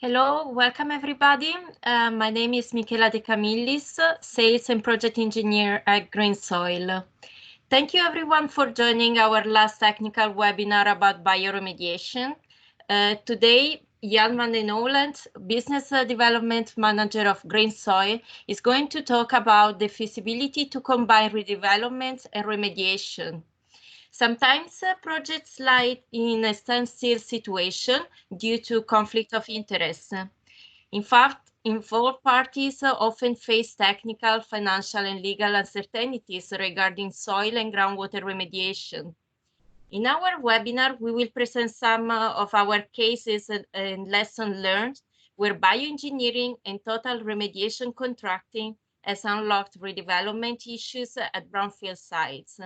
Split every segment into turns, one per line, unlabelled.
Hello, welcome everybody. My name is Michela De Camillis, Sales and Project Engineer at GreenSoil. Thank you everyone for joining our last technical webinar about bioremediation. Today, Jan van den Oland, Business Development Manager of GreenSoil, is going to talk about the feasibility to combine redevelopment and remediation. Sometimes projects lie in a standstill situation due to conflict of interest. In fact, involved parties often face technical, financial, and legal uncertainties regarding soil and groundwater remediation. In our webinar, we will present some of our cases and lessons learned where bioengineering and total remediation contracting has unlocked redevelopment issues at brownfield sites.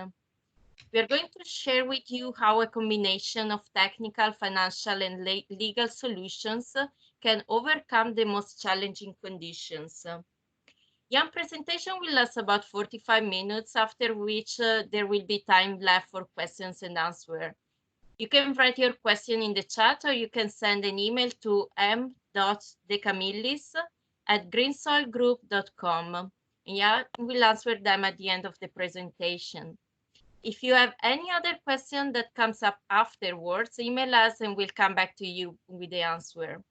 We are going to share with you how a combination of technical, financial, and legal solutions can overcome the most challenging conditions. Jan's presentation will last about 45 minutes, after which there will be time left for questions and answers. You can write your question in the chat, or you can send an email to m.decamillis@greensoilgroup.com. And Jan will answer them at the end of the presentation. If you have any other question that comes up afterwards, email us and we'll come back to you with the answer.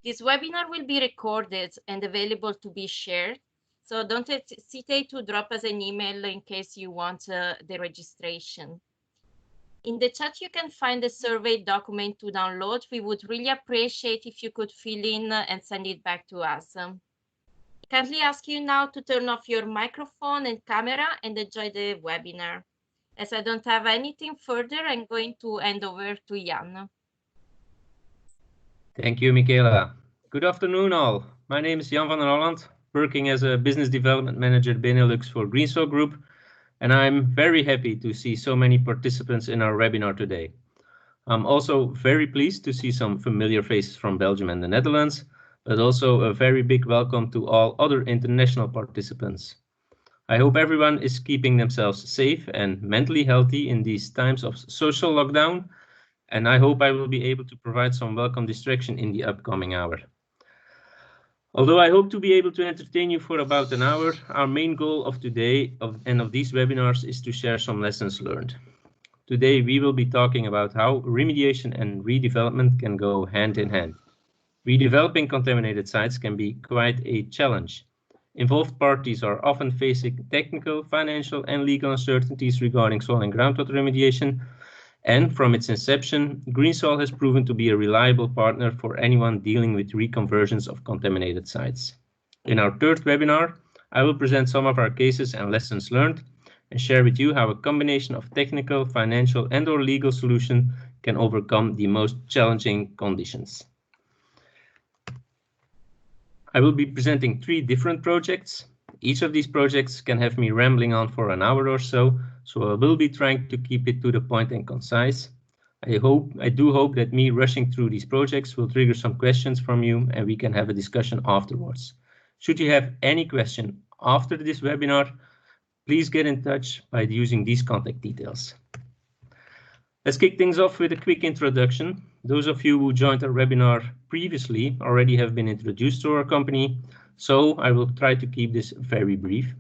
This webinar will be recorded and available to be shared, so don't hesitate to drop us an email in case you want the registration. In the chat, you can find the survey document to download. We would really appreciate if you could fill in and send it back to us. I kindly ask you now to turn off your microphone and camera and enjoy the webinar. As I don't have anything further, I'm going to hand over to Jan.
Thank you, Michela. Good afternoon, all. My name is Jan van den Oland, working as a Business Development Manager Benelux for GreenSoil Group, and I'm very happy to see so many participants in our webinar today. I'm also very pleased to see some familiar faces from Belgium and the Netherlands, but also a very big welcome to all other international participants. I hope everyone is keeping themselves safe and mentally healthy in these times of social lockdown, and I hope I will be able to provide some welcome distraction in the upcoming hour. Although I hope to be able to entertain you for about an hour, our main goal of today and of these webinars is to share some lessons learned. Today we will be talking about how remediation and redevelopment can go hand in hand. Redeveloping contaminated sites can be quite a challenge. Involved parties are often facing technical, financial, and legal uncertainties regarding soil and groundwater remediation, and from its inception, GreenSoil has proven to be a reliable partner for anyone dealing with reconversions of contaminated sites. In our third webinar, I will present some of our cases and lessons learned and share with you how a combination of technical, financial, and/or legal solution can overcome the most challenging conditions. I will be presenting 3 different projects. Each of these projects can have me rambling on for an hour or so I will be trying to keep it to the point and concise. I do hope that me rushing through these projects will trigger some questions from you and we can have a discussion afterwards. Should you have any question after this webinar, please get in touch by using these contact details. Let's kick things off with a quick introduction. Those of you who joined our webinar previously already have been introduced to our company, so I will try to keep this very brief.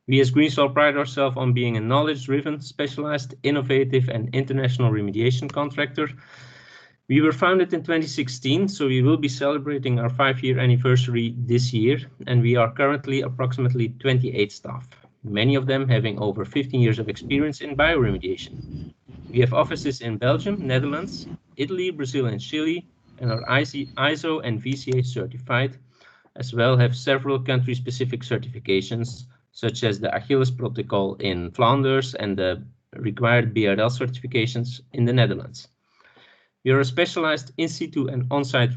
We as GreenSoil pride ourselves on being a knowledge-driven, specialized, innovative, and international remediation contractor. We were founded in 2016, so we will be celebrating our 5-year anniversary this year, and we are currently approximately 28 staff, many of them having over 15 years of experience in bioremediation. We have offices in Belgium, Netherlands, Italy, Brazil, and Chile, and are ISO and VCA certified, as well have several country-specific certifications, such as the Achilles Protocol in Flanders and the required BRL certifications in the Netherlands. We are specialized in in-situ and on-site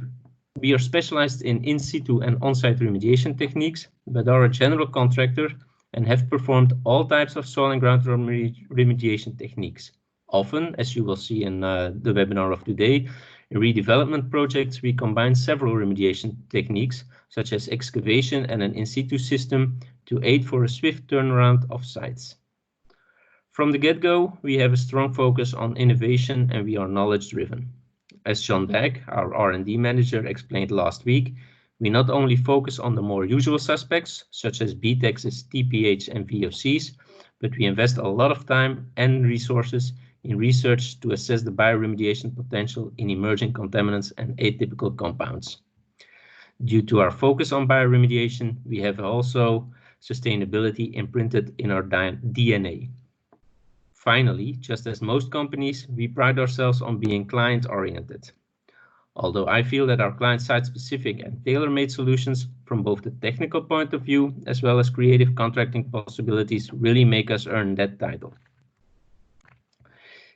remediation techniques, but are a general contractor and have performed all types of soil and groundwater remediation techniques. Often, as you will see in the webinar of today, in redevelopment projects, we combine several remediation techniques, such as excavation and an in-situ system, to aid for a swift turnaround of sites. From the get-go, we have a strong focus on innovation and we are knowledge-driven. As John Beck, our R&D manager, explained last week, we not only focus on the more usual suspects, such as BTEXs, TPH, and VOCs, but we invest a lot of time and resources in research to assess the bioremediation potential in emerging contaminants and atypical compounds. Due to our focus on bioremediation, we have also sustainability imprinted in our DNA. Finally, just as most companies, we pride ourselves on being client-oriented. Although I feel that our client site-specific and tailor-made solutions from both the technical point of view as well as creative contracting possibilities really make us earn that title.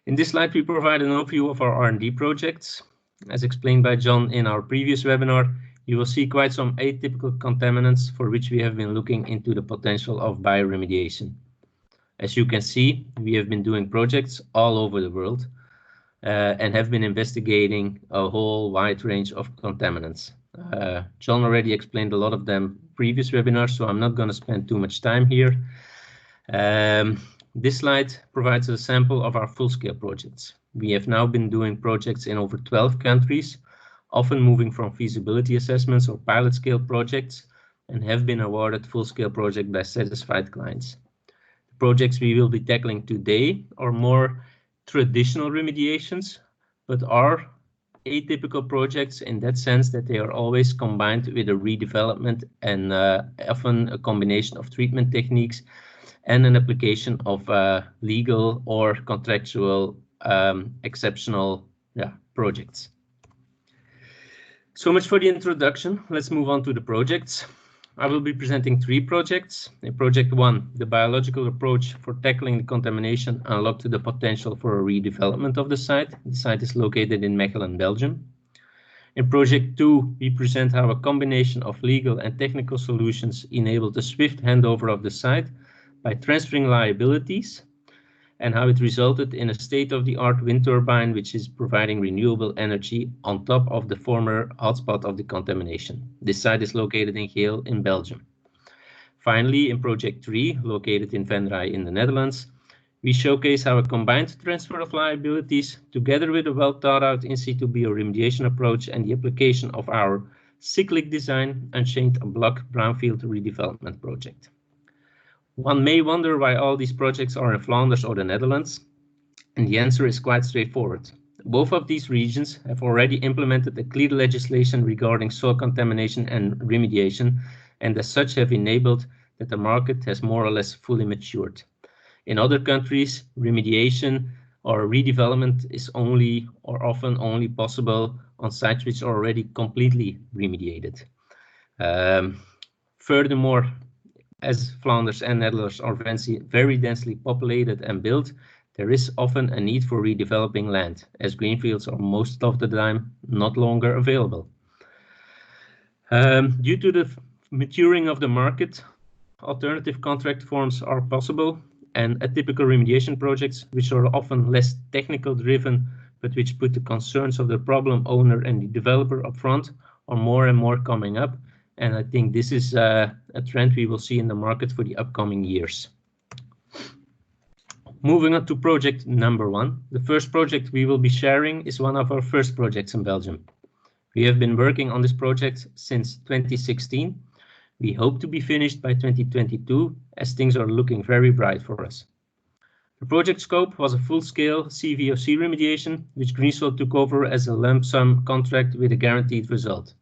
In this slide, we provide an overview of our R&D projects. As explained by John in our previous webinar, you will see quite some atypical contaminants for which we have been looking into the potential of bioremediation. As you can see, we have been doing projects all over the world and have been investigating a whole wide range of contaminants. John already explained a lot of them previous webinars, so I'm not going to spend too much time here. This slide provides a sample of our full-scale projects. We have now been doing projects in over 12 countries, often moving from feasibility assessments or pilot scale projects, and have been awarded full-scale projects by satisfied clients. The projects we will be tackling today are more traditional remediations, but are atypical projects in that sense that they are always combined with a redevelopment and often a combination of treatment techniques and an application of legal or contractual exceptional projects. So much for the introduction. Let's move on to the projects. I will be presenting 3 projects. In Project 1, the biological approach for tackling the contamination unlocked the potential for a redevelopment of the site. The site is located in Mechelen, Belgium. In Project 2, we present how a combination of legal and technical solutions enabled a swift handover of the site by transferring liabilities, and how it resulted in a state-of-the-art wind turbine which is providing renewable energy on top of the former hotspot of the contamination. This site is located in Geel in Belgium. Finally, in Project 3, located in Venray in the Netherlands, we showcase how a combined transfer of liabilities, together with a well-thought-out in-situ bioremediation approach and the application of our cyclic design, unchained a block brownfield redevelopment project. One may wonder why all these projects are in Flanders or the Netherlands, and the answer is quite straightforward. Both of these regions have already implemented a clear legislation regarding soil contamination and remediation, and as such have enabled that the market has more or less fully matured. In other countries, remediation or redevelopment is only or often only possible on sites which are already completely remediated. Furthermore, as Flanders and Netherlands are very densely populated and built, there is often a need for redeveloping land, as greenfields are most of the time not longer available. Due to the maturing of the market, alternative contract forms are possible, and atypical remediation projects, which are often less technical driven, but which put the concerns of the problem owner and the developer up front, are more and more coming up. And I think this is a trend we will see in the market for the upcoming years. Moving on to project number 1. The first project we will be sharing is one of our first projects in Belgium. We have been working on this project since 2016. We hope to be finished by 2022, as things are looking very bright for us. The project scope was a full-scale CVOC remediation, which GreenSoil took over as a lump sum contract with a guaranteed result.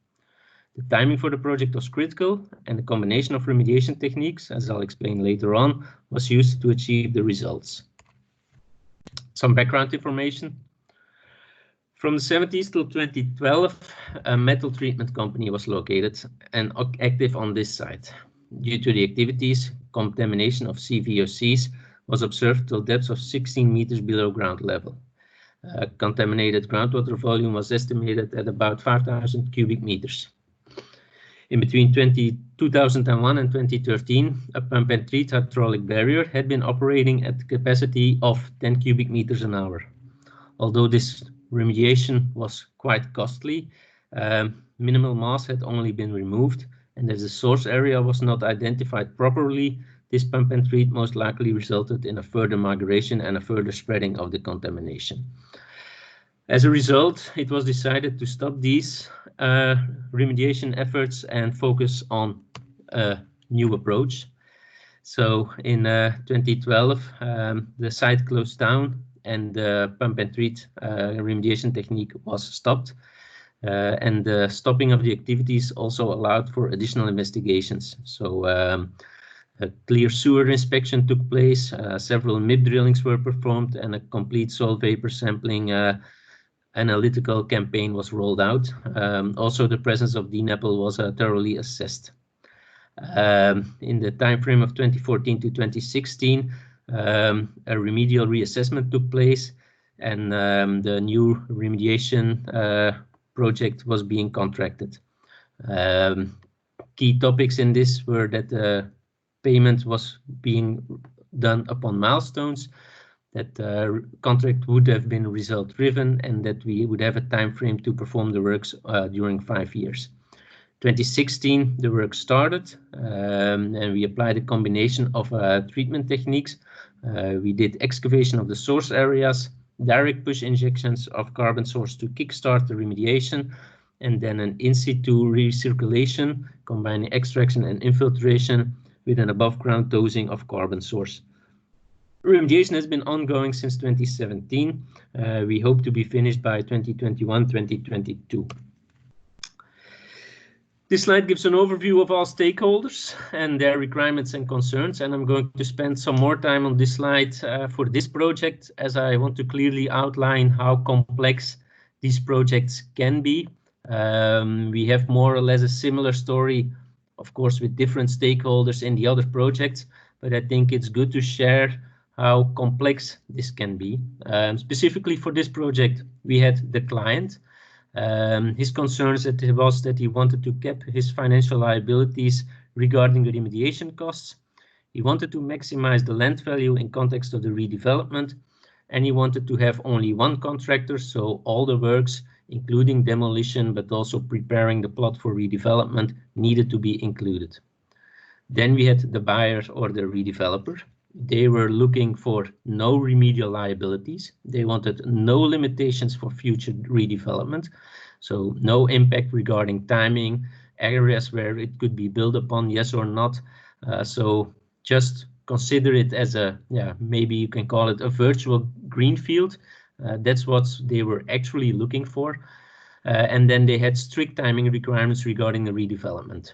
The timing for the project was critical, and the combination of remediation techniques, as I'll explain later on, was used to achieve the results. Some background information. From the 70s till 2012, a metal treatment company was located and active on this site. Due to the activities, contamination of CVOCs was observed till depths of 16 meters below ground level. Contaminated groundwater volume was estimated at about 5,000 cubic meters. In between 2001 and 2013, a pump and treat hydraulic barrier had been operating at the capacity of 10 cubic meters an hour. Although this remediation was quite costly, minimal mass had only been removed, and as the source area was not identified properly, this pump and treat most likely resulted in a further migration and a further spreading of the contamination. As a result, it was decided to stop these remediation efforts and focus on a new approach. So in 2012, the site closed down and the pump and treat remediation technique was stopped. And the stopping of the activities also allowed for additional investigations. So a clear sewer inspection took place, several MIP drillings were performed, and a complete soil vapor sampling analytical campaign was rolled out. Also, the presence of DNAPL was thoroughly assessed. In the time frame of 2014 to 2016, a remedial reassessment took place, and the new remediation project was being contracted. Key topics in this were that payment was being done upon milestones, that contract would have been result driven, and that we would have a time frame to perform the works during 5 years. 2016, the work started, and we applied a combination of treatment techniques. We did excavation of the source areas, direct push injections of carbon source to kickstart the remediation, and then an in-situ recirculation, combining extraction and infiltration with an above-ground dosing of carbon source. Remediation has been ongoing since 2017. We hope to be finished by 2021-2022. This slide gives an overview of all stakeholders and their requirements and concerns, and I'm going to spend some more time on this slide for this project, as I want to clearly outline how complex these projects can be. We have more or less a similar story, of course, with different stakeholders in the other projects, but I think it's good to share how complex this can be. Specifically for this project, we had the client. His concerns was that he wanted to cap his financial liabilities regarding the remediation costs. He wanted to maximize the land value in context of the redevelopment, and he wanted to have only one contractor, so all the works, including demolition, but also preparing the plot for redevelopment, needed to be included. Then we had the buyer or the redeveloper. They were looking for no remedial liabilities. They wanted no limitations for future redevelopment, so no impact regarding timing, areas where it could be built upon, yes or not. So just consider it as a, maybe you can call it a virtual greenfield. That's what they were actually looking for. And then they had strict timing requirements regarding the redevelopment.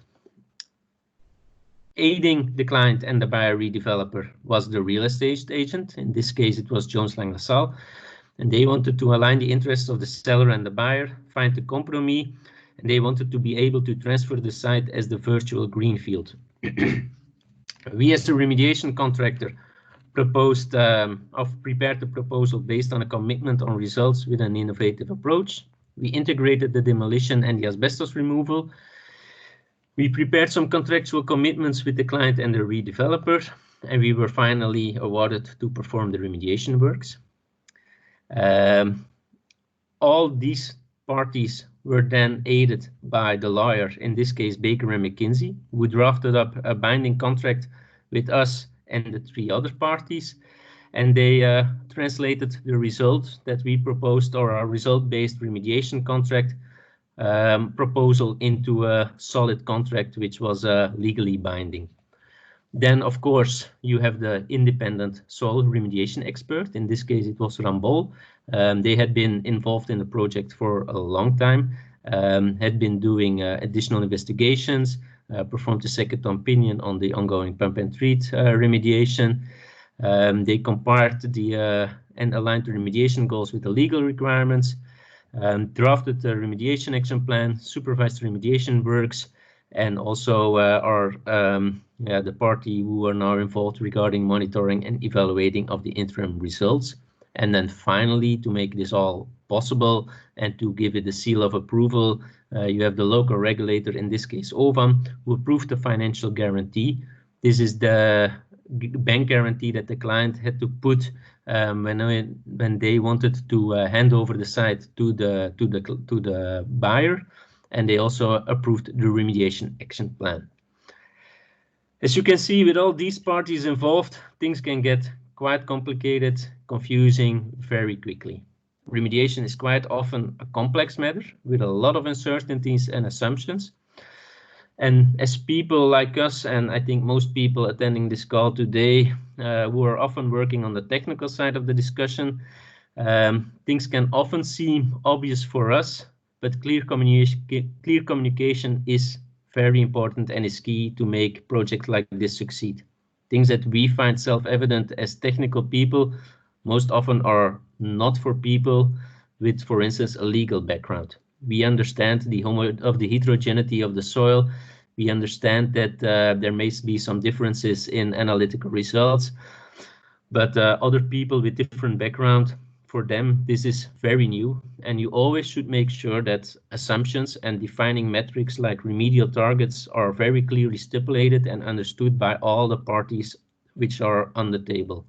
Aiding the client and the buyer redeveloper was the real estate agent. In this case, it was Jones Lang LaSalle, and they wanted to align the interests of the seller and the buyer, find a compromise, and they wanted to be able to transfer the site as the virtual greenfield. We, as a remediation contractor, prepared the proposal based on a commitment on results with an innovative approach. We integrated the demolition and the asbestos removal. We prepared some contractual commitments with the client and the redeveloper, and we were finally awarded to perform the remediation works. All these parties were then aided by the lawyer, in this case Baker & McKinsey, who drafted up a binding contract with us and the 3 other parties, and they translated the result that we proposed, or our result-based remediation contract proposal, into a solid contract which was legally binding. Then, of course, you have the independent soil remediation expert. In this case, it was Rambol. They had been involved in the project for a long time, had been doing additional investigations, performed a second opinion on the ongoing pump and treat remediation. They compared and aligned the remediation goals with the legal requirements, drafted the remediation action plan, supervised remediation works, and also the party who are now involved regarding monitoring and evaluating of the interim results. And then finally, to make this all possible and to give it a seal of approval, you have the local regulator, in this case OVAM, who approved the financial guarantee. This is the bank guarantee that the client had to put when they wanted to hand over the site to the buyer, and they also approved the remediation action plan. As you can see, with all these parties involved, things can get quite complicated, confusing very quickly. Remediation is quite often a complex matter with a lot of uncertainties and assumptions. And as people like us, and I think most people attending this call today, who are often working on the technical side of the discussion, things can often seem obvious for us, but clear communication is very important and is key to make projects like this succeed. Things that we find self-evident as technical people most often are not for people with, for instance, a legal background. We understand the heterogeneity of the soil. We understand that there may be some differences in analytical results, but other people with different background, for them, this is very new, and you always should make sure that assumptions and defining metrics like remedial targets are very clearly stipulated and understood by all the parties which are on the table.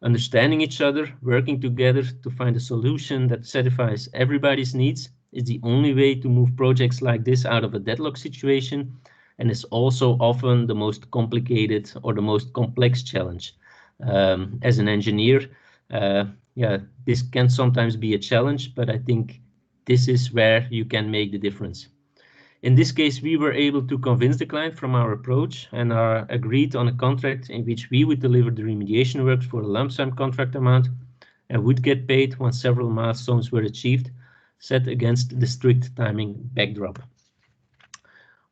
Understanding each other, working together to find a solution that satisfies everybody's needs is the only way to move projects like this out of a deadlock situation, and is also often the most complicated or the most complex challenge. As an engineer, this can sometimes be a challenge, but I think this is where you can make the difference. In this case, we were able to convince the client from our approach and agreed on a contract in which we would deliver the remediation works for a lump sum contract amount and would get paid once several milestones were achieved, set against the strict timing backdrop.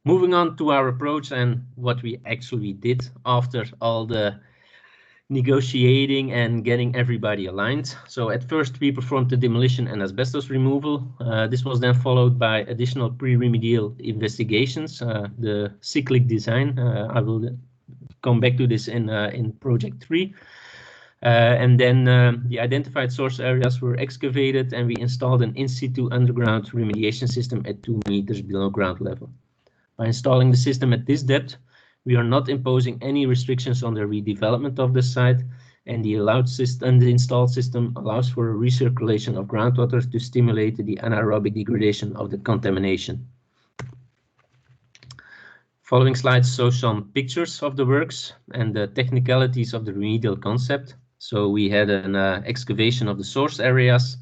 Moving on to our approach and what we actually did after all the negotiating and getting everybody aligned. So at first we performed the demolition and asbestos removal. This was then followed by additional pre-remedial investigations, the cyclic design. I will come back to this in project 3. And then the identified source areas were excavated and we installed an in-situ underground remediation system at 2 meters below ground level. By installing the system at this depth, we are not imposing any restrictions on the redevelopment of the site, and the installed system allows for a recirculation of groundwater to stimulate the anaerobic degradation of the contamination. Following slides show some pictures of the works and the technicalities of the remedial concept. So we had an excavation of the source areas,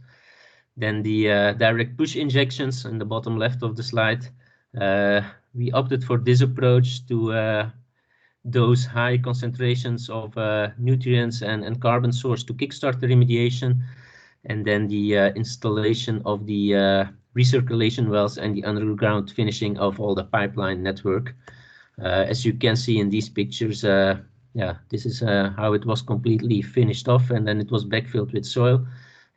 then the direct push injections in the bottom left of the slide. We opted for this approach to dose high concentrations of nutrients and carbon source to kickstart the remediation, and then the installation of the recirculation wells and the underground finishing of all the pipeline network. As you can see in these pictures, this is how it was completely finished off, and then it was backfilled with soil.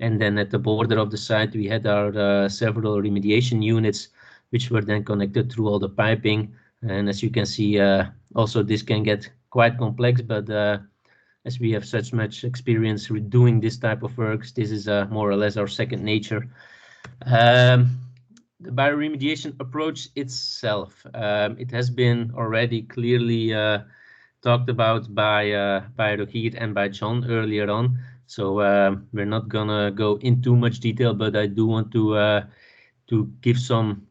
And then at the border of the site, we had our several remediation units, which were then connected through all the piping. And as you can see, also this can get quite complex, but as we have such much experience with doing this type of works, this is more or less our second nature. The bioremediation approach itself, it has been already clearly talked about by Rogier and by John earlier on. So we're not gonna go in too much detail, but I do want to give some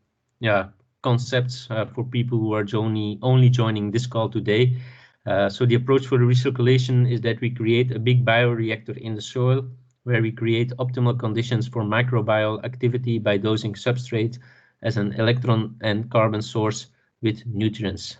concepts for people who are only joining this call today. So the approach for the recirculation is that we create a big bioreactor in the soil where we create optimal conditions for microbial activity by dosing substrate as an electron and carbon source with nutrients.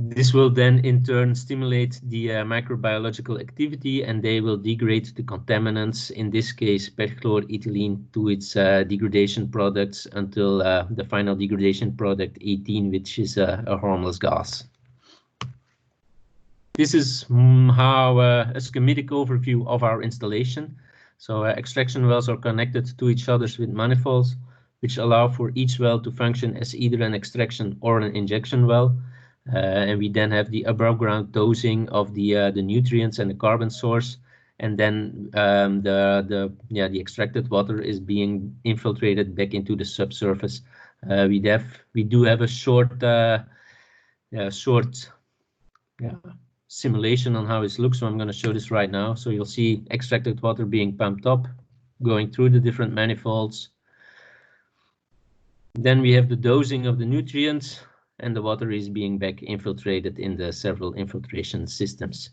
This will then in turn stimulate the microbiological activity, and they will degrade the contaminants, in this case perchlorethylene, to its degradation products until the final degradation product 18, which is a harmless gas. This is how a schematic overview of our installation. So extraction wells are connected to each other with manifolds, which allow for each well to function as either an extraction or an injection well. And we then have the above ground dosing of the nutrients and the carbon source, and then the extracted water is being infiltrated back into the subsurface. We do have a short simulation on how it looks, so I'm going to show this right now. So you'll see extracted water being pumped up, going through the different manifolds. Then we have the dosing of the nutrients, and the water is being back infiltrated in the several infiltration systems.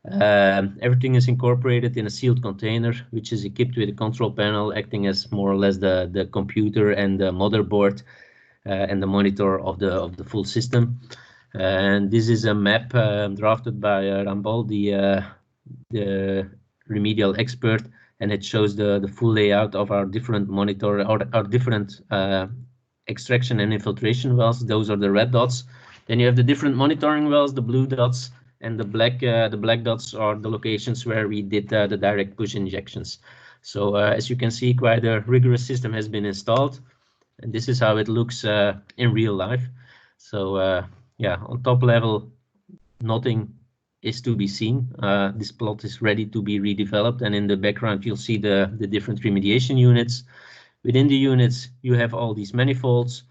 Everything is incorporated in a sealed container, which is equipped with a control panel acting as more or less the computer and the motherboard and the monitor of the full system. And this is a map drafted by Rambal, the remedial expert, and it shows the full layout of our different monitor, our different extraction and infiltration wells. Those are the red dots. Then you have the different monitoring wells, the blue dots, and the black dots are the locations where we did the direct push injections. So as you can see, quite a rigorous system has been installed, and this is how it looks in real life. So yeah, on top level, nothing is to be seen. This plot is ready to be redeveloped, and in the background you'll see the different remediation units. Within the units you have all these manifolds,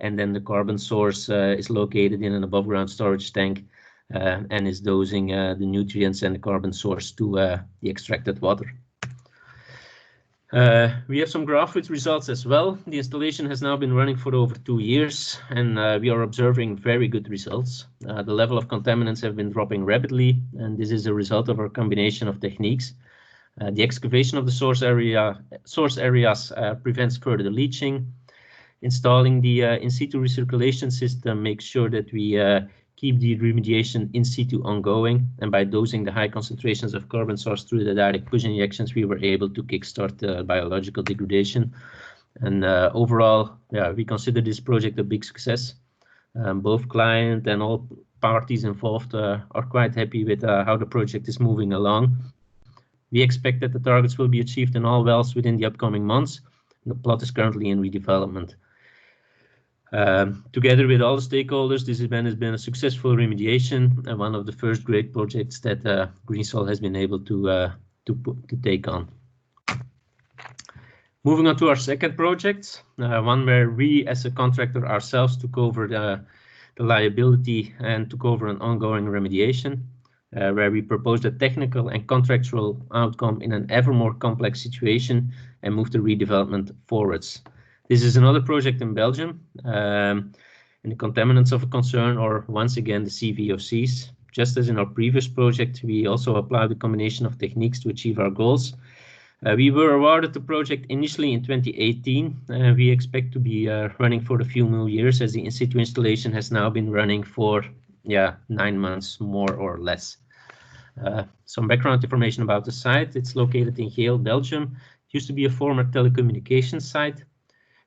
and then the carbon source is located in an above ground storage tank and is dosing the nutrients and the carbon source to the extracted water. We have some graph with results as well. The installation has now been running for over 2 years, and we are observing very good results. The level of contaminants have been dropping rapidly, and this is a result of our combination of techniques. The excavation of the source areas prevents further leaching. Installing the in-situ recirculation system makes sure that we keep the remediation in situ ongoing, and by dosing the high concentrations of carbon source through the direct push injections, we were able to kickstart the biological degradation. And overall, yeah, we consider this project a big success. Both client and all parties involved are quite happy with how the project is moving along. We expect that the targets will be achieved in all wells within the upcoming months. The plot is currently in redevelopment. Together with all the stakeholders, this event has been a successful remediation and one of the first great projects that GreenSoil has been able to take on. Moving on to our second project, one where we as a contractor ourselves took over the liability and took over an ongoing remediation, where we proposed a technical and contractual outcome in an ever more complex situation and moved the redevelopment forwards. This is another project in Belgium, and the contaminants of concern are once again the CVOCs. Just as in our previous project, we also applied a combination of techniques to achieve our goals. We were awarded the project initially in 2018. We expect to be running for a few more years, as the in-situ installation has now been running for 9 months, more or less. Some background information about the site. It's located in Geel, Belgium. It used to be a former telecommunications site.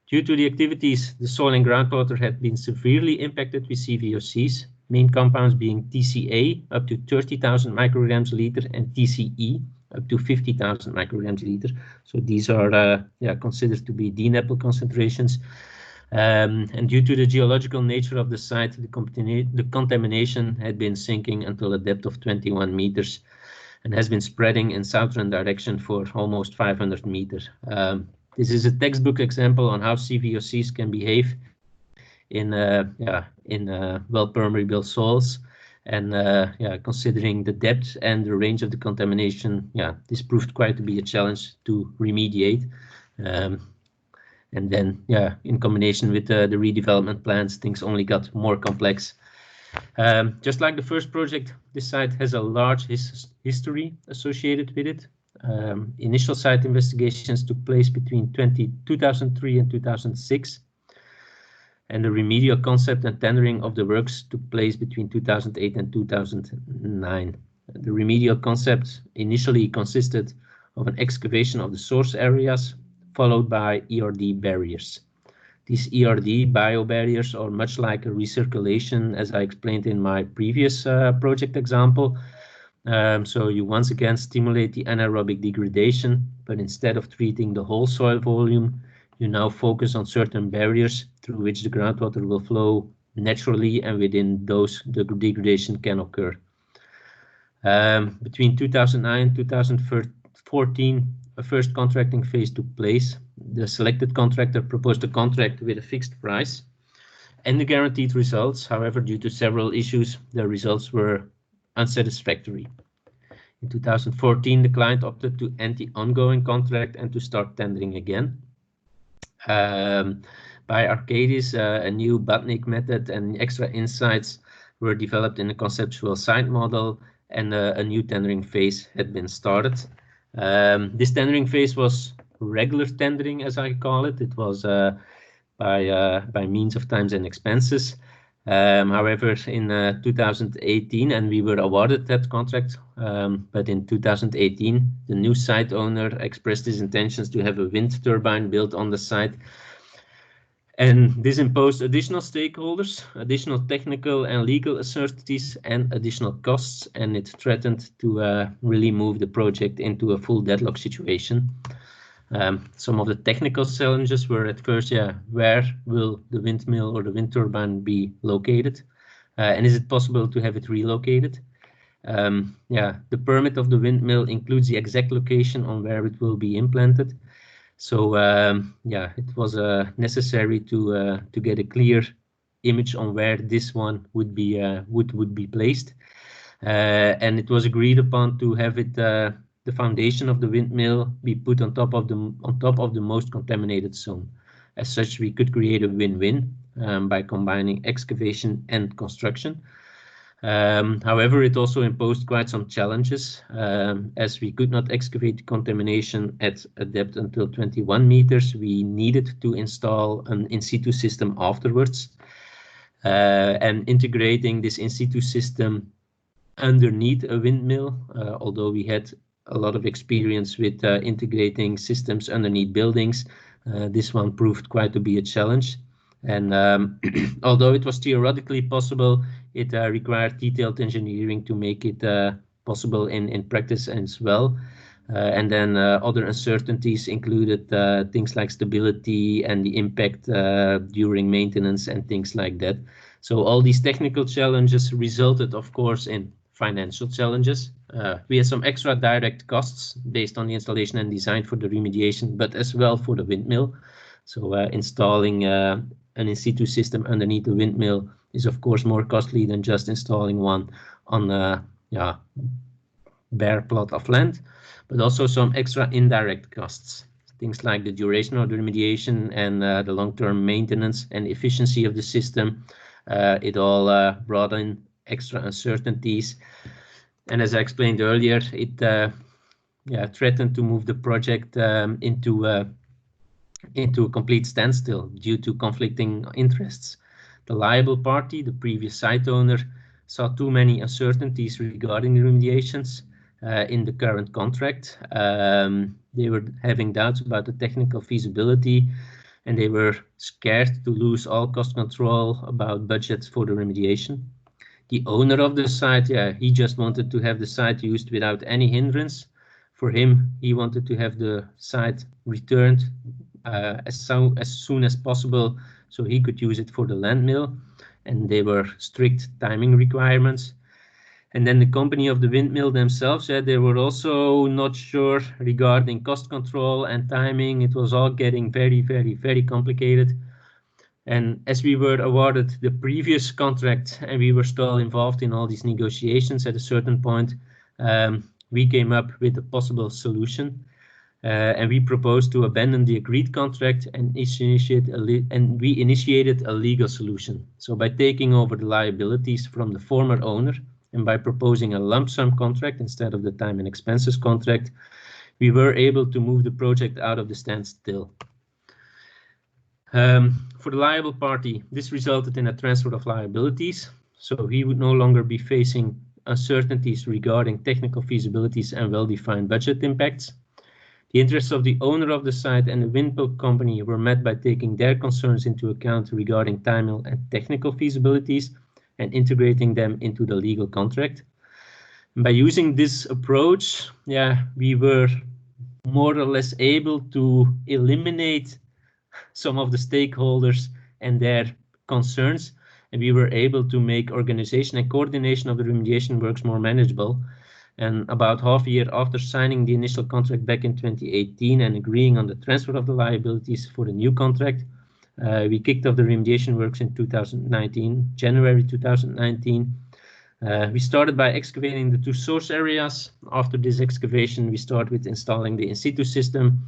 Due to the activities, the soil and groundwater had been severely impacted with CVOCs, main compounds being TCA up to 30,000 micrograms a liter and TCE up to 50,000 micrograms a liter. So these are considered to be DNAPL concentrations. And due to the geological nature of the site, the contamination had been sinking until a depth of 21 meters and has been spreading in southern direction for almost 500 meters. This is a textbook example on how CVOCs can behave in well-permeable soils, and considering the depth and the range of the contamination, this proved quite to be a challenge to remediate. And then, in combination with the redevelopment plans, things only got more complex. Just like the first project, this site has a large history associated with it. Initial site investigations took place between 2003 and 2006, and the remedial concept and tendering of the works took place between 2008 and 2009. The remedial concept initially consisted of an excavation of the source areas, followed by ERD barriers. These ERD biobarriers are much like a recirculation, as I explained in my previous project example. So you once again stimulate the anaerobic degradation, but instead of treating the whole soil volume, you now focus on certain barriers through which the groundwater will flow naturally, and within those the degradation can occur. Between 2009 and 2014, a first contracting phase took place. The selected contractor proposed a contract with a fixed price and the guaranteed results. However, due to several issues, the results were unsatisfactory. In 2014, the client opted to end the ongoing contract and to start tendering again. By Arcadis, a new Batnik method and extra insights were developed in a conceptual site model, and a new tendering phase had been started. This tendering phase was regular tendering, as I call it. It was by means of times and expenses. However, in 2018, and we were awarded that contract, but in 2018, the new site owner expressed his intentions to have a wind turbine built on the site. And this imposed additional stakeholders, additional technical and legal uncertainties, and additional costs, and it threatened to really move the project into a full deadlock situation. Some of the technical challenges were at first, where will the windmill or the wind turbine be located? And is it possible to have it relocated? The permit of the windmill includes the exact location on where it will be implanted. So it was necessary to get a clear image on where this one would be placed, and it was agreed upon to have it the foundation of the windmill be put on top of the most contaminated zone. As such, we could create a win-win by combining excavation and construction. However, it also imposed quite some challenges, as we could not excavate contamination at a depth until 21 meters. We needed to install an in-situ system afterwards, and integrating this in-situ system underneath a windmill, although we had a lot of experience with integrating systems underneath buildings, this one proved quite to be a challenge. And although it was theoretically possible, it required detailed engineering to make it possible in practice as well. And then other uncertainties included things like stability and the impact during maintenance and things like that. So all these technical challenges resulted, of course, in financial challenges. We had some extra direct costs based on the installation and design for the remediation, but as well for the windmill. So installing an in-situ system underneath the windmill is of course more costly than just installing one on a bare plot of land, but also some extra indirect costs. Things like the duration of the remediation and the long-term maintenance and efficiency of the system. It all brought in extra uncertainties. And as I explained earlier, it threatened to move the project into a complete standstill due to conflicting interests. The liable party, the previous site owner, saw too many uncertainties regarding the remediations in the current contract. They were having doubts about the technical feasibility, and they were scared to lose all cost control about budgets for the remediation. The owner of the site, he just wanted to have the site used without any hindrance. For him, he wanted to have the site returned as soon as possible so he could use it for the land mill, and there were strict timing requirements. And then the company of the windmill themselves said they were also not sure regarding cost control and timing. It was all getting very, very, very complicated. And as we were awarded the previous contract and we were still involved in all these negotiations, at a certain point, we came up with a possible solution. And we proposed to abandon the agreed contract and we initiated a legal solution. So by taking over the liabilities from the former owner and by proposing a lump sum contract instead of the time and expenses contract, we were able to move the project out of the standstill. For the liable party, this resulted in a transfer of liabilities. So he would no longer be facing uncertainties regarding technical feasibilities and well-defined budget impacts. The interests of the owner of the site and the windmill company were met by taking their concerns into account regarding timing and technical feasibilities and integrating them into the legal contract. And by using this approach, we were more or less able to eliminate some of the stakeholders and their concerns, and we were able to make organization and coordination of the remediation works more manageable. And about half a year after signing the initial contract back in 2018 and agreeing on the transfer of the liabilities for the new contract, we kicked off the remediation works in 2019, January 2019. We started by excavating the two source areas. After this excavation, we started with installing the in-situ system,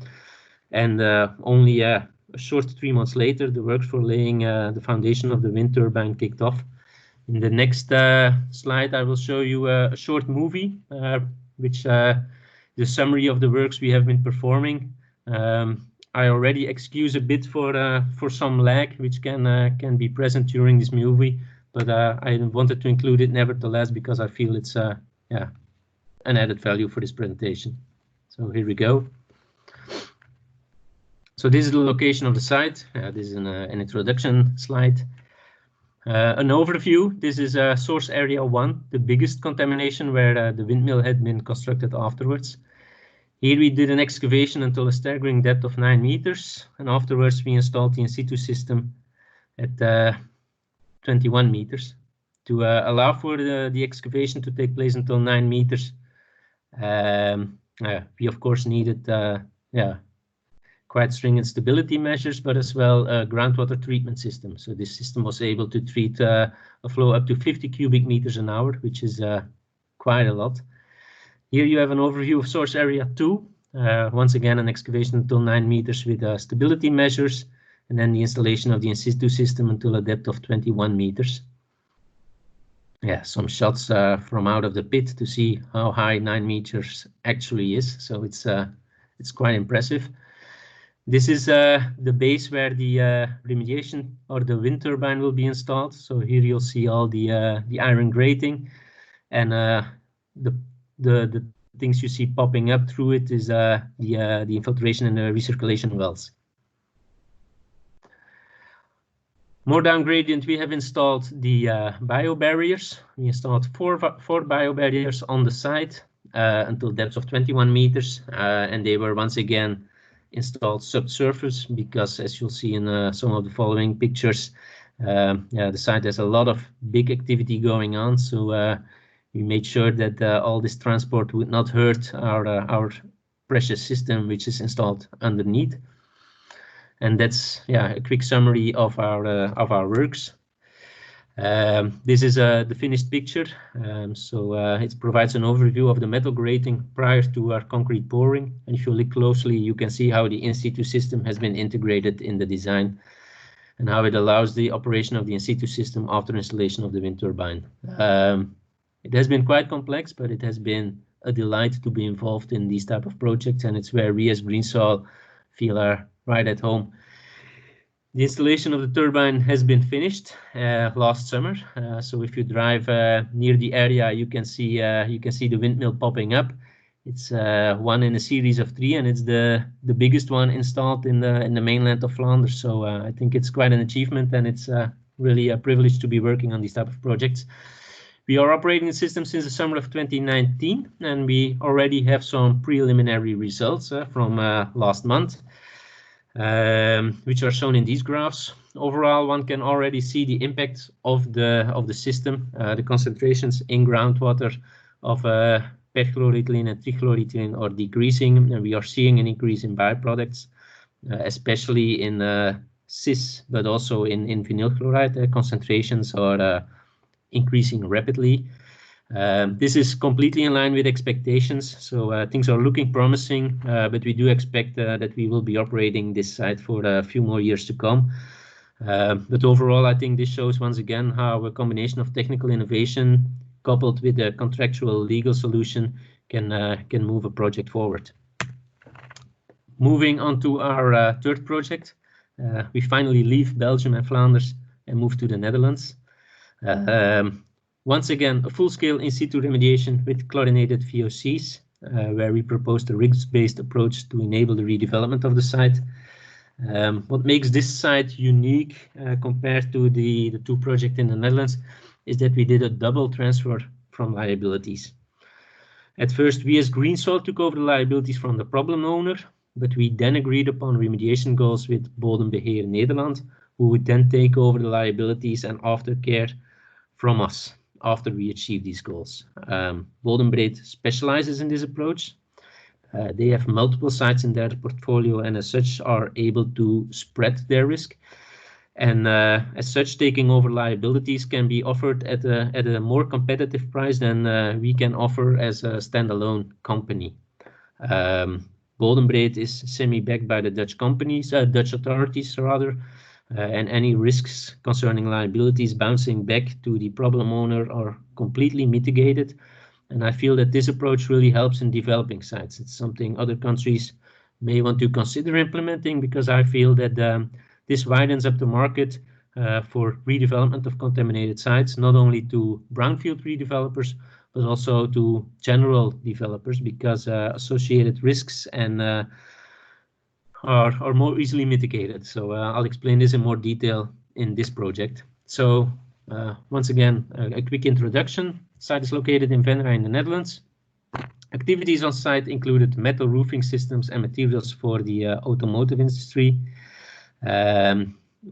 and only a short 3 months later, the works for laying the foundation of the wind turbine kicked off. In the next slide, I will show you a short movie, which the summary of the works we have been performing. I already excuse a bit for some lag, which can be present during this movie, but I wanted to include it nevertheless because I feel it's yeah, an added value for this presentation. So here we go. So this is the location of the site. This is an introduction slide. An overview. This is source area 1, the biggest contamination where the windmill had been constructed afterwards. Here we did an excavation until a staggering depth of 9 meters, and afterwards we installed the in-situ system at 21 meters. To allow for the excavation to take place until 9 meters, we of course needed quite stringent stability measures, but as well a groundwater treatment system. So this system was able to treat a flow up to 50 cubic meters an hour, which is quite a lot. Here you have an overview of source area 2. Once again, an excavation until 9 meters with stability measures, and then the installation of the in-situ system until a depth of 21 meters. Yeah, some shots from out of the pit to see how high 9 meters actually is. So it's quite impressive. This is the base where the remediation or the wind turbine will be installed. So here you'll see all the iron grating, and the things you see popping up through it is the infiltration and the recirculation wells. More down gradient, we have installed the bio barriers. We installed four bio barriers on the site until depths of 21 meters, and they were once again installed subsurface because, as you'll see in some of the following pictures, the site has a lot of big activity going on. So we made sure that all this transport would not hurt our precious system, which is installed underneath. And that's a quick summary of our works. This is the finished picture. It provides an overview of the metal grating prior to our concrete pouring. And if you look closely, you can see how the in-situ system has been integrated in the design and how it allows the operation of the in-situ system after installation of the wind turbine. It has been quite complex, but it has been a delight to be involved in these type of projects, and it's where we as GreenSoil feel are right at home. The installation of the turbine has been finished last summer. So if you drive near the area, you can see the windmill popping up. It's one in a series of 3, and it's the biggest one installed in the mainland of Flanders. So I think it's quite an achievement, and it's really a privilege to be working on these type of projects. We are operating the system since the summer of 2019, and we already have some preliminary results from last month, which are shown in these graphs. Overall, one can already see the impact of the system. The concentrations in groundwater of perchloroethylene and trichloroethylene are decreasing, and we are seeing an increase in byproducts, especially in cis, but also in vinyl chloride. Concentrations are increasing rapidly. This is completely in line with expectations, so things are looking promising, but we do expect that we will be operating this site for a few more years to come. But overall, I think this shows once again how a combination of technical innovation coupled with a contractual legal solution can move a project forward. Moving on to our third project, we finally leave Belgium and Flanders and move to the Netherlands. Once again, a full-scale in-situ remediation with chlorinated VOCs, where we proposed a rigs-based approach to enable the redevelopment of the site. What makes this site unique compared to the 2 projects in the Netherlands is that we did a double transfer from liabilities. At first, we as GreenSoil took over the liabilities from the problem owner, but we then agreed upon remediation goals with Bodembeheer Nederland, who would then take over the liabilities and aftercare from us after we achieve these goals. Bodembeheer specializes in this approach. They have multiple sites in their portfolio and as such are able to spread their risk. And as such, taking over liabilities can be offered at a more competitive price than we can offer as a standalone company. Bodembeheer is semi-backed by the Dutch companies, Dutch authorities rather, and any risks concerning liabilities bouncing back to the problem owner are completely mitigated. And I feel that this approach really helps in developing sites. It's something other countries may want to consider implementing, because I feel that this widens up the market for redevelopment of contaminated sites, not only to brownfield redevelopers, but also to general developers, because associated risks and are more easily mitigated. So I'll explain this in more detail in this project. So once again, a quick introduction. Site is located in Venray in the Netherlands. Activities on site included metal roofing systems and materials for the automotive industry.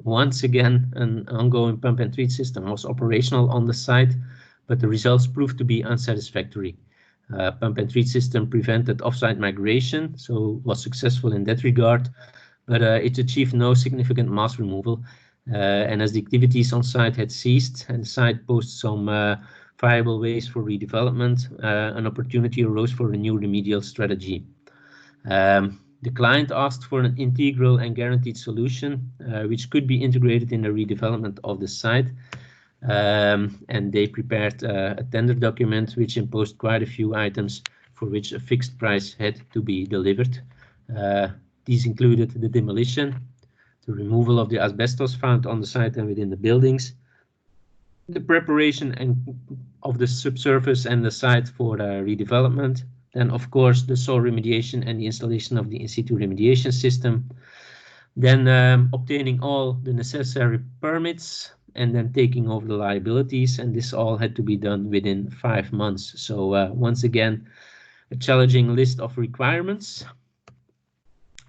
Once again, an ongoing pump and treat system was operational on the site, but the results proved to be unsatisfactory. Pump and treat system prevented offsite migration, so was successful in that regard, but it achieved no significant mass removal. And as the activities on site had ceased and the site posed some viable ways for redevelopment, an opportunity arose for a new remedial strategy. The client asked for an integral and guaranteed solution, which could be integrated in the redevelopment of the site. And they prepared a tender document which imposed quite a few items for which a fixed price had to be delivered. These included the demolition, the removal of the asbestos found on the site and within the buildings, the preparation of the subsurface and the site for redevelopment, then of course the soil remediation and the installation of the in-situ remediation system, then obtaining all the necessary permits, and then taking over the liabilities, and this all had to be done within 5 months. So once again, a challenging list of requirements,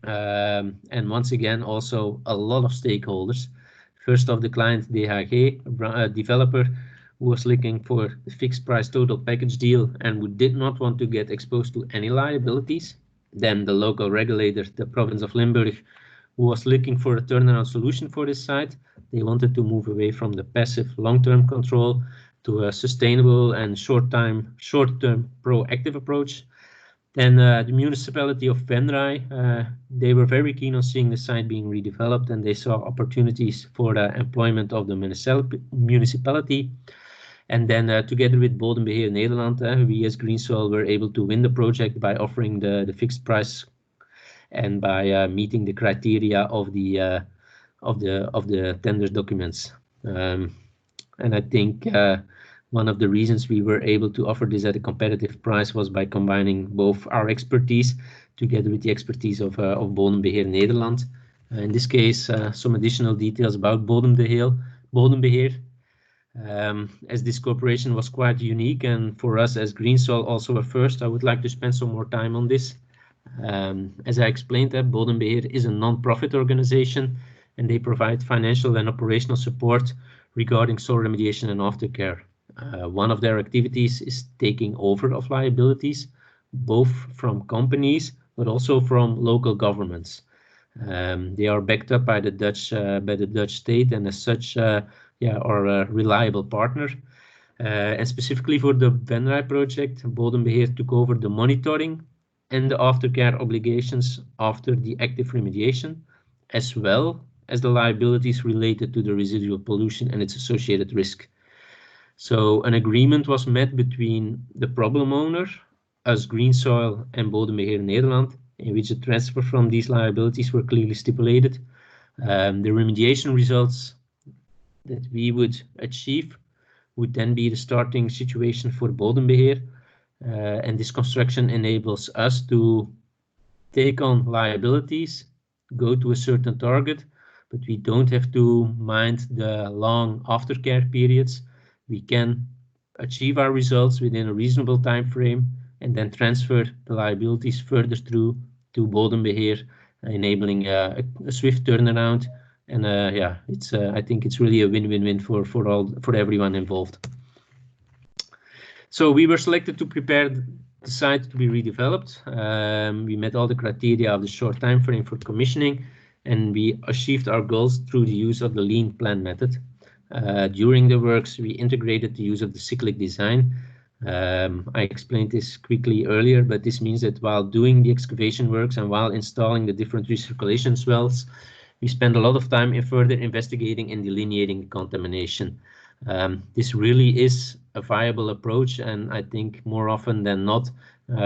and once again also a lot of stakeholders. First off, the client DHG, a developer who was looking for the fixed price total package deal and who did not want to get exposed to any liabilities. Then the local regulator, the province of Limburg, who was looking for a turnaround solution for this site. They wanted to move away from the passive long-term control to a sustainable and short-term proactive approach. Then the municipality of Venray, they were very keen on seeing the site being redeveloped, and they saw opportunities for the employment of the municipality. And then together with Bodembeheer Nederland, we as GreenSoil were able to win the project by offering the fixed price and by meeting the criteria of the tender documents. And I think one of the reasons we were able to offer this at a competitive price was by combining both our expertise together with the expertise of Bodembeheer Nederland. In this case, some additional details about Bodembeheer. As this cooperation was quite unique, and for us as GreenSoil also a first, I would like to spend some more time on this. As I explained, Bodembeheer is a non-profit organization, and they provide financial and operational support regarding soil remediation and aftercare. One of their activities is taking over of liabilities, both from companies but also from local governments. They are backed up by the Dutch state, and as such, are a reliable partner. And specifically for the Venray project, Bodembeheer took over the monitoring and the aftercare obligations after the active remediation, as well as the liabilities related to the residual pollution and its associated risk. So an agreement was met between the problem owner, us GreenSoil, and Bodembeheer Nederland, in which the transfer from these liabilities were clearly stipulated. The remediation results that we would achieve would then be the starting situation for Bodembeheer. And this construction enables us to take on liabilities, go to a certain target, but we don't have to mind the long aftercare periods. We can achieve our results within a reasonable time frame and then transfer the liabilities further through to Bodembeheer, enabling a swift turnaround. And I think it's really a win-win-win for everyone involved. So we were selected to prepare the site to be redeveloped. We met all the criteria of the short time frame for commissioning, and we achieved our goals through the use of the lean plan method. During the works, we integrated the use of the cyclic design. I explained this quickly earlier, but this means that while doing the excavation works and while installing the different recirculation wells, we spend a lot of time in further investigating and delineating contamination. This really is a viable approach, and I think more often than not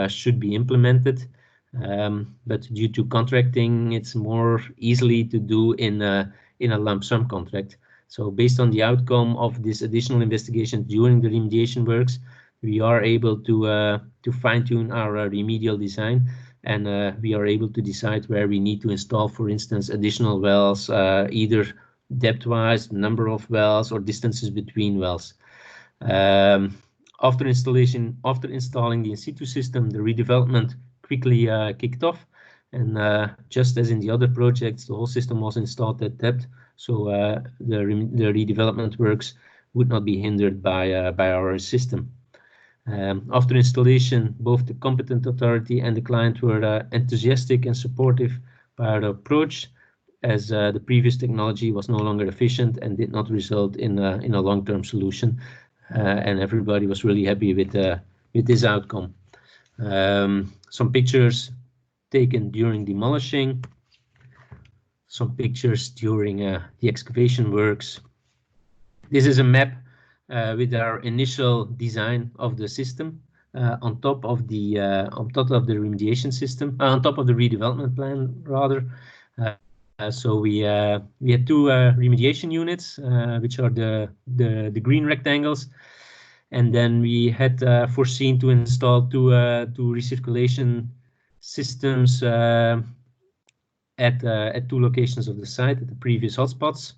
should be implemented. But due to contracting, it's more easily to do in a lump sum contract. So based on the outcome of this additional investigation during the remediation works, we are able to fine-tune our remedial design, and we are able to decide where we need to install, for instance, additional wells, either depth-wise, number of wells, or distances between wells. After installing the in-situ system, the redevelopment quickly kicked off, and just as in the other projects, the whole system was installed at depth, so the redevelopment works would not be hindered by our system. After installation, both the competent authority and the client were enthusiastic and supportive by our approach, as the previous technology was no longer efficient and did not result in a long-term solution, and everybody was really happy with this outcome. Some pictures taken during demolishing, some pictures during the excavation works. This is a map with our initial design of the system on top of the remediation system, on top of the redevelopment plan rather. So we had two remediation units, which are the green rectangles, and then we had foreseen to install two recirculation systems at two locations of the site at the previous hotspots.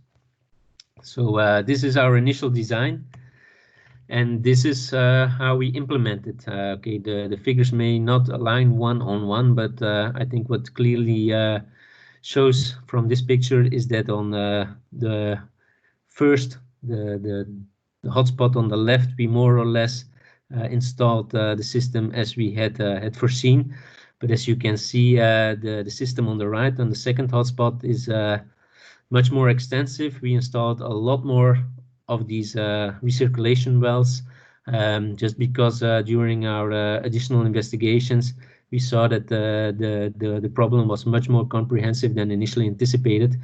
So this is our initial design, and this is how we implement it. Okay, the figures may not align one-on-one, but I think what clearly shows from this picture is that on the first, the hotspot on the left, we more or less installed the system as we had foreseen. But as you can see, the system on the right, on the second hotspot, is much more extensive. We installed a lot more of these recirculation wells, just because during our additional investigations, we saw that the problem was much more comprehensive than initially anticipated.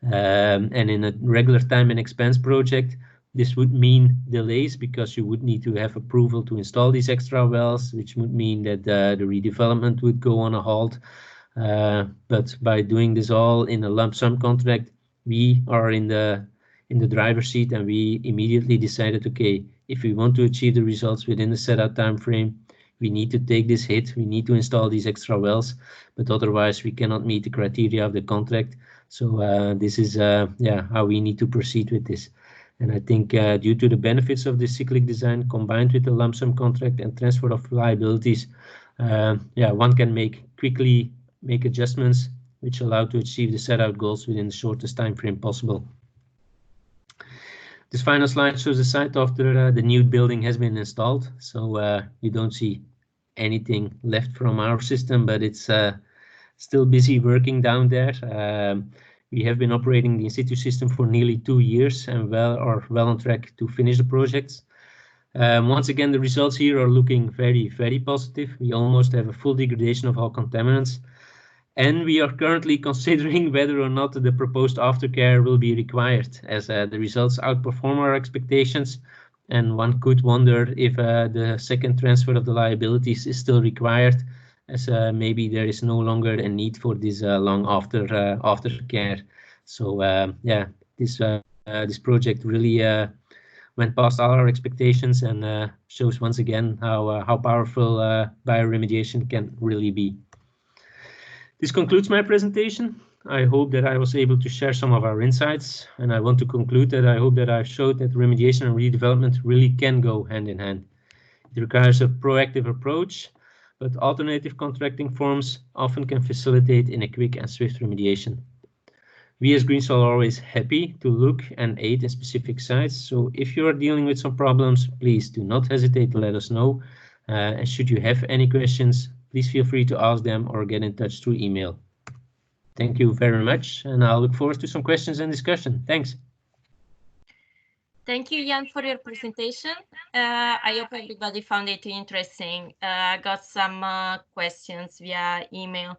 And in a regular time and expense project, this would mean delays because you would need to have approval to install these extra wells, which would mean that the redevelopment would go on a halt. But by doing this all in a lump sum contract, we are in the driver's seat, and we immediately decided, okay, if we want to achieve the results within the set out time frame, we need to take this hit, we need to install these extra wells, but otherwise we cannot meet the criteria of the contract. So this is how we need to proceed with this. And I think due to the benefits of this cyclic design combined with the lump sum contract and transfer of liabilities, one can quickly make adjustments which allow to achieve the set out goals within the shortest time frame possible. This final slide shows the site after the new building has been installed. So you don't see anything left from our system, but it's still busy working down there. We have been operating the in-situ system for nearly 2 years and are well on track to finish the projects. Once again, the results here are looking very, very positive. We almost have a full degradation of all contaminants. And we are currently considering whether or not the proposed aftercare will be required, as the results outperform our expectations. And one could wonder if the second transfer of the liabilities is still required, as maybe there is no longer a need for this long aftercare. So this project really went past all our expectations and shows once again how powerful bioremediation can really be. This concludes my presentation. I hope that I was able to share some of our insights, and I want to conclude that I hope that I've showed that remediation and redevelopment really can go hand in hand. It requires a proactive approach, but alternative contracting forms often can facilitate in a quick and swift remediation. We as GreenSoil are always happy to look and aid in specific sites, so if you are dealing with some problems, please do not hesitate to let us know. And should you have any questions, please feel free to ask them or get in touch through email. Thank you very much, and I'll look forward to some questions and discussion. Thanks.
Thank you, Jan, for your presentation. I hope everybody found it interesting. I got some questions via email.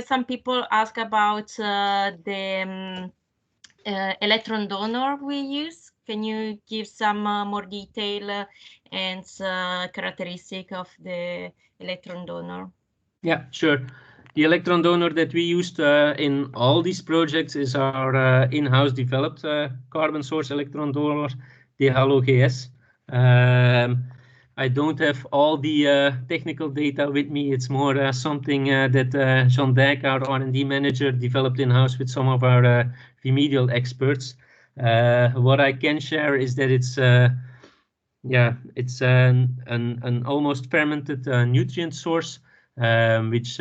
Some people ask about the electron donor we use. Can you give some more detail and characteristic of the electron donor?
Yeah, sure. The electron donor that we used in all these projects is our in-house developed carbon source electron donor, the HaloGS. I don't have all the technical data with me. It's more something that Jean Dijk, our R&D manager, developed in-house with some of our remedial experts. What I can share is that it's an almost fermented nutrient source, which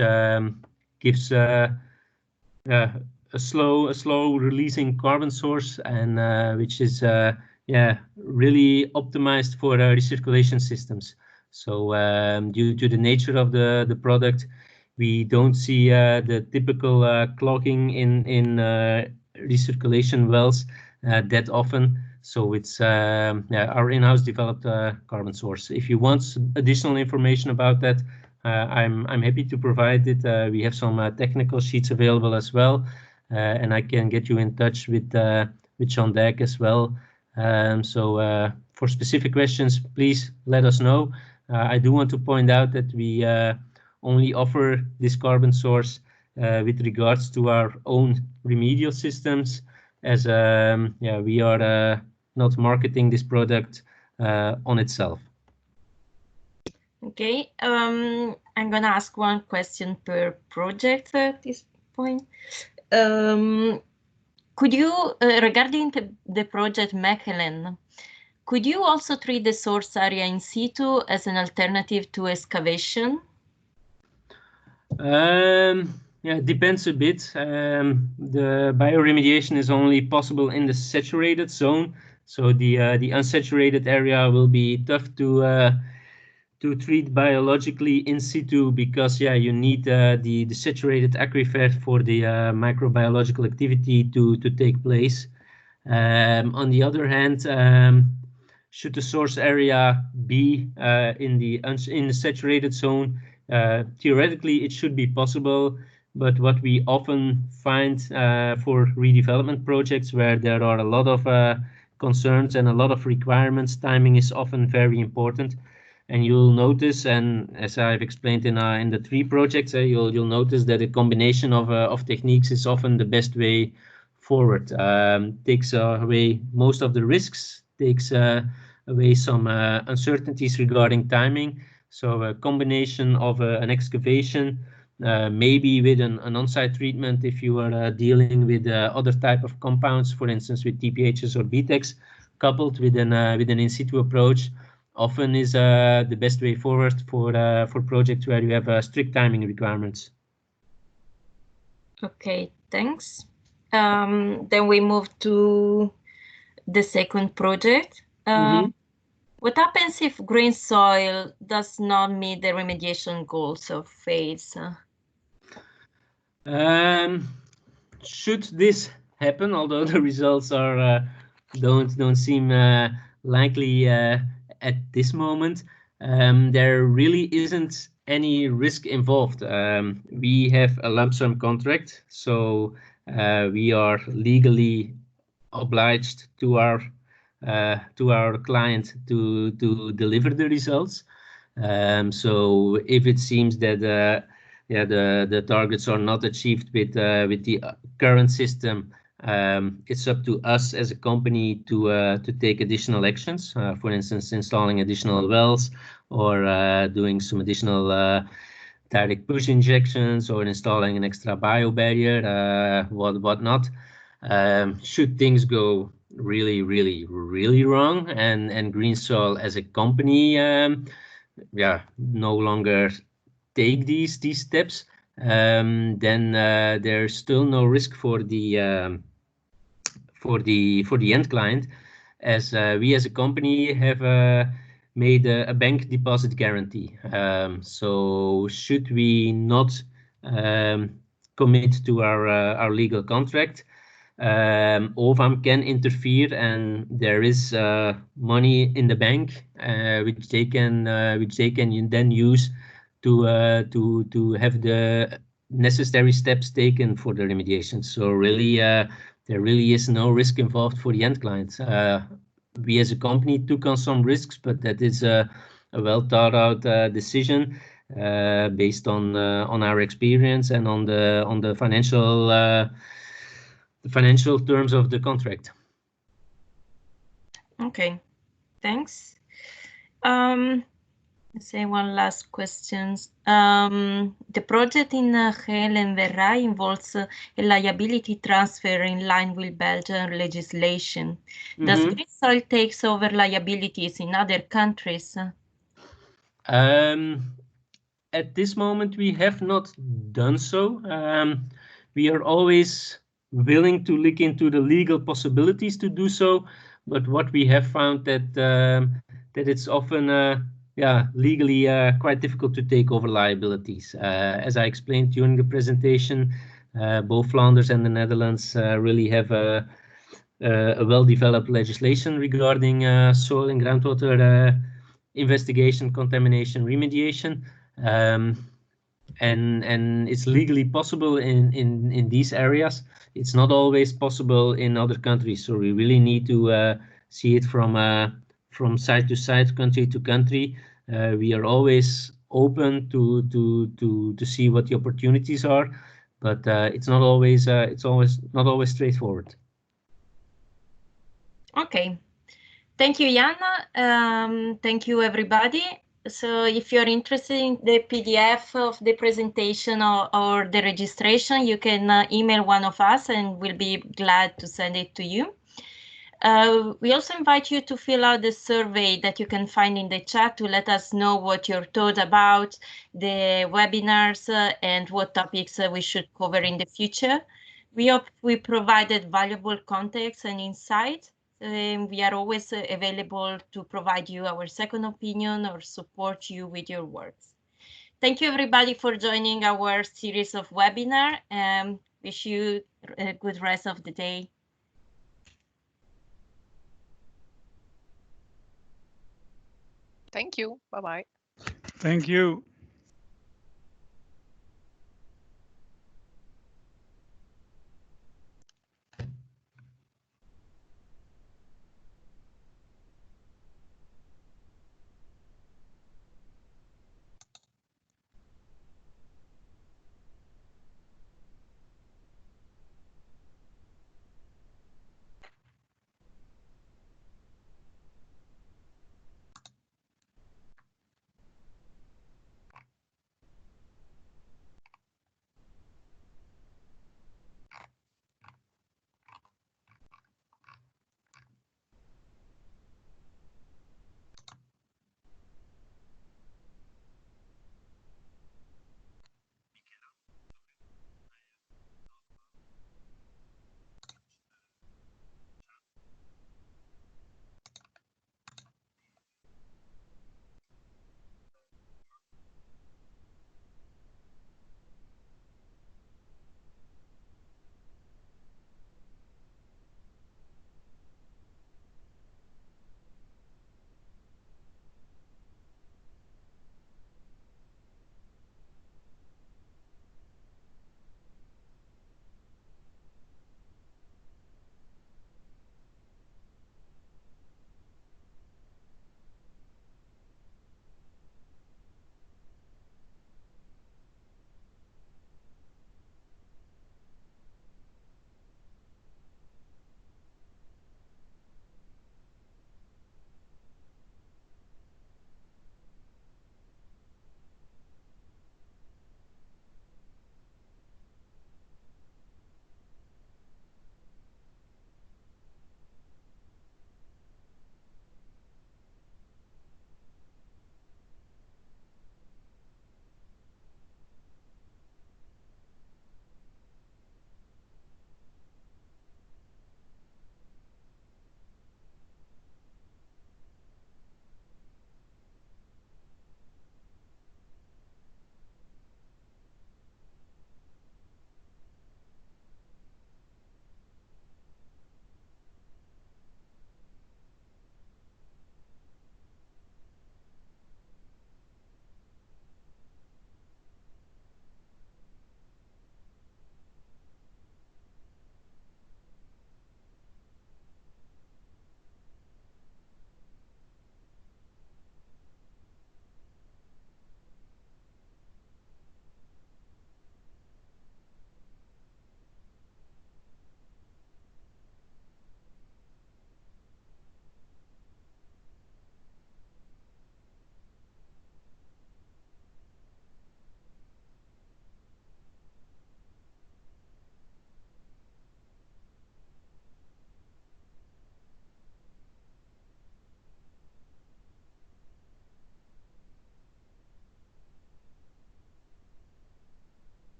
gives a slow releasing carbon source, and which is really optimized for recirculation systems. So due to the nature of the product, we don't see the typical clogging in recirculation wells that often. So it's our in-house developed carbon source. If you want additional information about that, I'm happy to provide it. We have some technical sheets available as well, and I can get you in touch with Jean Dijk as well. So for specific questions, please let us know. I do want to point out that we only offer this carbon source with regards to our own remedial systems, as we are not marketing this product on itself.
Okay, I'm gonna ask one question per project at this point. Could you, regarding the project Mechelen, could you also treat the source area in situ as an alternative to excavation?
Yeah, it depends a bit. The bioremediation is only possible in the saturated zone, so the unsaturated area will be tough to treat biologically in situ, because you need the saturated aquifer for the microbiological activity to take place. On the other hand, should the source area be in the saturated zone, theoretically it should be possible, but what we often find for redevelopment projects where there are a lot of concerns and a lot of requirements, timing is often very important. And you'll notice, and as I've explained in the 3 projects, you'll notice that a combination of techniques is often the best way forward. Takes away most of the risks, takes away some uncertainties regarding timing. So a combination of an excavation, maybe with an on-site treatment if you are dealing with other type of compounds, for instance with TPHs or BTEX, coupled with an in-situ approach, often is the best way forward for projects where you have strict timing requirements.
Okay, thanks. Then we move to the second project. What happens if GreenSoil does not meet the remediation goals of phase?
Should this happen, although the results are don't seem likely at this moment, there really isn't any risk involved. We have a lump sum contract, so we are legally obliged to our client to deliver the results. So if it seems that the targets are not achieved with the current system, it's up to us as a company to take additional actions. For instance, installing additional wells, or doing some additional direct push injections, or installing an extra bio barrier, whatnot. Should things go really wrong, and GreenSoil as a company no longer take these steps, then there's still no risk for the end client, as we as a company have made a bank deposit guarantee. So should we not commit to our legal contract, OVAM can interfere, and there is money in the bank which they can then use to have the necessary steps taken for the remediation. So really, there really is no risk involved for the end clients. We as a company took on some risks, but that is a well thought out decision based on our experience and on the financial terms of the contract.
Okay, thanks. Let's say one last question. The project in Geel and Verray involves a liability transfer in line with Belgian legislation. Does GreenSoil takes over liabilities in other countries?
At this moment, we have not done so. We are always willing to look into the legal possibilities to do so, but what we have found that it's often legally quite difficult to take over liabilities. As I explained during the presentation, both Flanders and the Netherlands really have a well-developed legislation regarding soil and groundwater investigation, contamination, remediation. And it's legally possible in these areas. It's not always possible in other countries, so we really need to see it from side to side, country to country. We are always open to see what the opportunities are, but it's not always not always straightforward.
Okay, thank you, Jan. Thank you, everybody. So if you're interested in the PDF of the presentation or the registration, you can email one of us and we'll be glad to send it to you. We also invite you to fill out the survey that you can find in the chat to let us know what you're thought about the webinars and what topics we should cover in the future. We hope we provided valuable context and insight. We are always available to provide you our second opinion or support you with your works. Thank you, everybody, for joining our series of webinar. Wish you a good rest of the day.
Thank you. Bye-bye.
Thank you.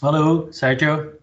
Hello, Sergio.